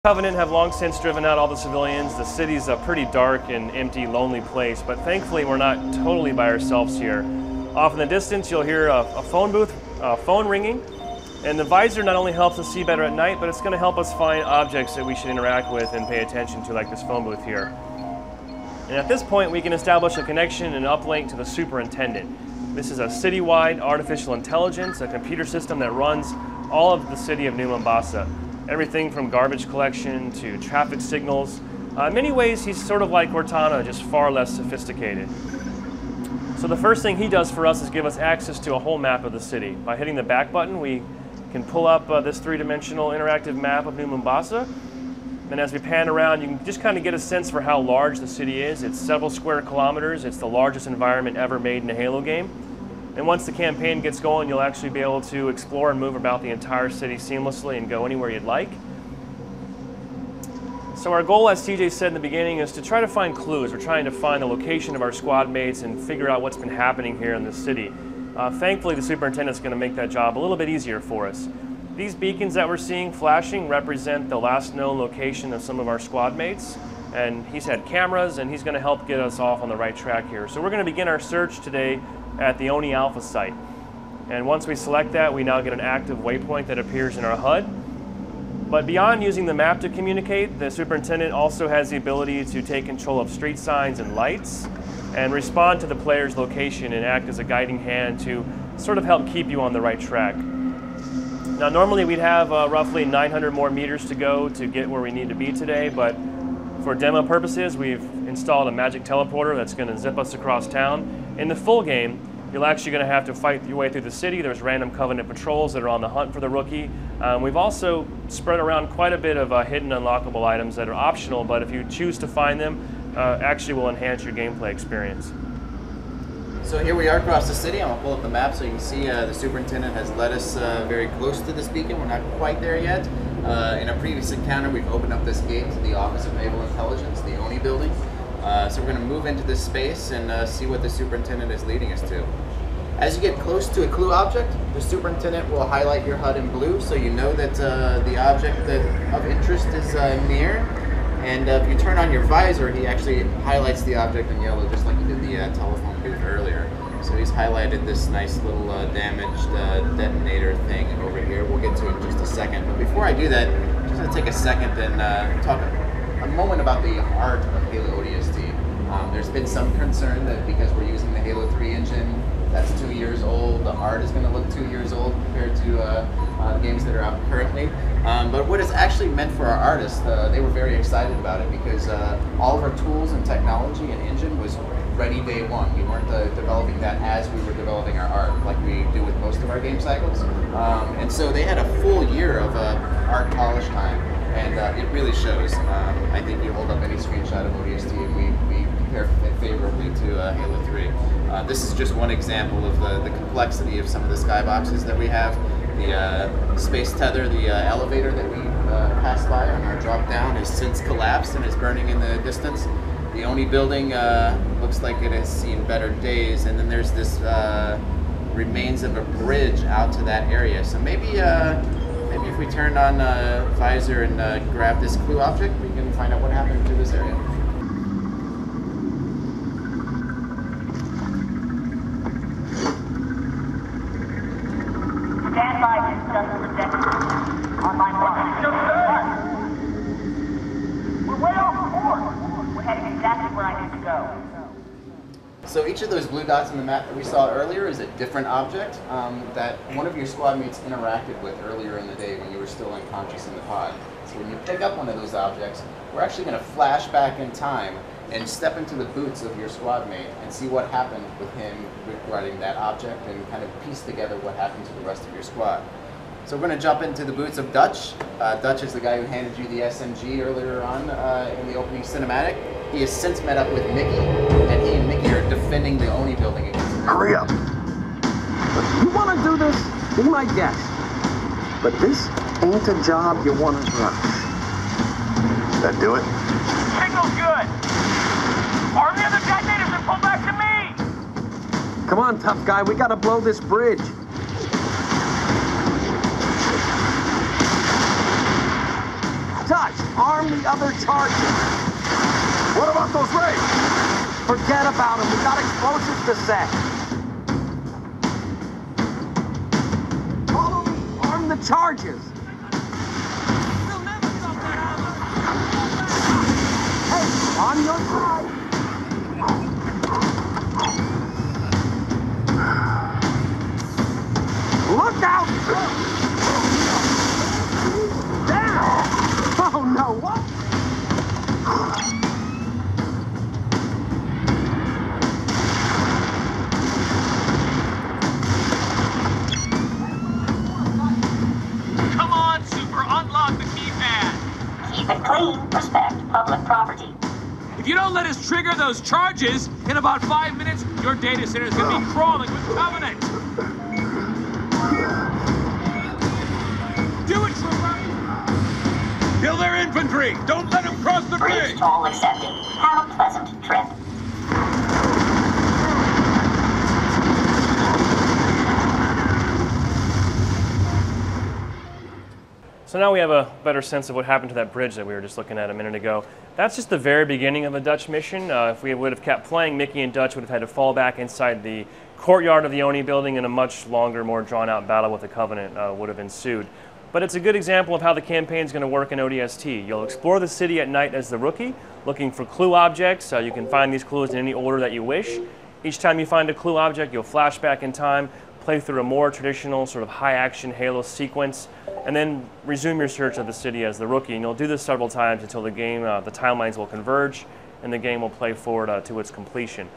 Covenant have long since driven out all the civilians. The city's a pretty dark and empty, lonely place, but thankfully we're not totally by ourselves here. Off in the distance, you'll hear a phone booth, phone ringing, and the visor not only helps us see better at night, but it's going to help us find objects that we should interact with and pay attention to, like this phone booth here. And at this point, we can establish a connection and uplink to the superintendent. This is a citywide artificial intelligence, a computer system that runs all of the city of New Mombasa. Everything from garbage collection to traffic signals. In many ways, he's sort of like Cortana, just far less sophisticated. So the first thing he does for us is give us access to a whole map of the city. By hitting the back button, we can pull up this three-dimensional interactive map of New Mombasa. And as we pan around, you can just kind of get a sense for how large the city is. It's several square kilometers. It's the largest environment ever made in a Halo game. And once the campaign gets going, you'll actually be able to explore and move about the entire city seamlessly and go anywhere you'd like. So our goal, as TJ said in the beginning, is to try to find clues. We're trying to find the location of our squad mates and figure out what's been happening here in the city. Thankfully, the superintendent's going to make that job a little bit easier for us. These beacons that we're seeing flashing represent the last known location of some of our squad mates. And he's had cameras, and he's going to help get us off on the right track here. So we're going to begin our search today at the Oni Alpha site. And once we select that, we now get an active waypoint that appears in our HUD. But beyond using the map to communicate, the superintendent also has the ability to take control of street signs and lights and respond to the player's location and act as a guiding hand to sort of help keep you on the right track. Now normally we'd have roughly 900 more meters to go to get where we need to be today, but for demo purposes, we've installed a magic teleporter that's going to zip us across town. In the full game, you're actually going to have to fight your way through the city. There's random Covenant patrols that are on the hunt for the rookie. We've also spread around quite a bit of hidden unlockable items that are optional, but if you choose to find them, actually will enhance your gameplay experience. So here we are across the city. I'm going to pull up the map so you can see the superintendent has led us very close to this beacon. We're not quite there yet. In a previous encounter, we've opened up this gate to the Office of Naval Intelligence, the ONI building. So we're going to move into this space and see what the superintendent is leading us to. As you get close to a clue object, the superintendent will highlight your HUD in blue so you know that the object of interest is near. And if you turn on your visor, he actually highlights the object in yellow just like he did the telephone booth earlier. So he's highlighted this nice little damaged detonator thing over here. We'll get to it in just a second. But before I do that, I'm just going to take a second and talk a moment about the art of Halo ODST. There's been some concern that because we're using the Halo 3 engine that's 2 years old, the art is going to look 2 years old compared to games that are out currently. But what it's actually meant for our artists, they were very excited about it because all of our tools and technology and engine was ready day one. We weren't developing that as we were developing our art like we do with most of our game cycles. And so they had a full year of art polish time. And it really shows. I think you hold up any screenshot of ODST and we compare it favorably to Halo 3. This is just one example of the complexity of some of the skyboxes that we have. The space tether, the elevator that we passed by on our drop down has since collapsed and is burning in the distance. The ONI building looks like it has seen better days, and then there's this remains of a bridge out to that area. So maybe if we turn on visor and grab this clue object, we can find out what happened to this area. Stand by, just protect. Online block. We're way off course. We're heading exactly where I need to go. So each of those blue dots in the map that we saw earlier is a different object that one of your squad mates interacted with earlier in the day when you were still unconscious in the pod. So when you pick up one of those objects, we're actually going to flash back in time and step into the boots of your squad mate and see what happened with him regarding that object and kind of piece together what happened to the rest of your squad. So we're going to jump into the boots of Dutch. Dutch is the guy who handed you the SMG earlier on in the opening cinematic. He has since met up with Mickey, and he and Mickey are defending the ONI building against him. Hurry up. You want to do this? Be my guest. But this ain't a job you want to rush. That do it? Signal's good. Arm the other detonators and pull back to me. Come on, tough guy. We got to blow this bridge. Dutch, arm the other charges. What about those rays? Forget about them. We got explosives to set. Follow me. Arm the charges. We'll never stop that armor. Hey, on your side. Look out! Down! Oh no, what? Come on, Super, unlock the keypad. Keep it clean. Respect public property. If you don't let us trigger those charges, in about 5 minutes, your data center is going to be crawling with Covenant. Do it, Trooper! Kill their infantry! Don't let them cross the Bridge toll accepted. Have a pleasant trip. So now we have a better sense of what happened to that bridge that we were just looking at a minute ago. That's just the very beginning of a Dutch mission. If we would have kept playing, Mickey and Dutch would have had to fall back inside the courtyard of the Oni building, and a much longer, more drawn-out battle with the Covenant would have ensued. But it's a good example of how the campaign is going to work in ODST. You'll explore the city at night as the rookie, looking for clue objects. You can find these clues in any order that you wish. Each time you find a clue object, you'll flash back in time, play through a more traditional sort of high-action Halo sequence, and then resume your search of the city as the rookie. And you'll do this several times until the game, the timelines will converge, and the game will play forward to its completion.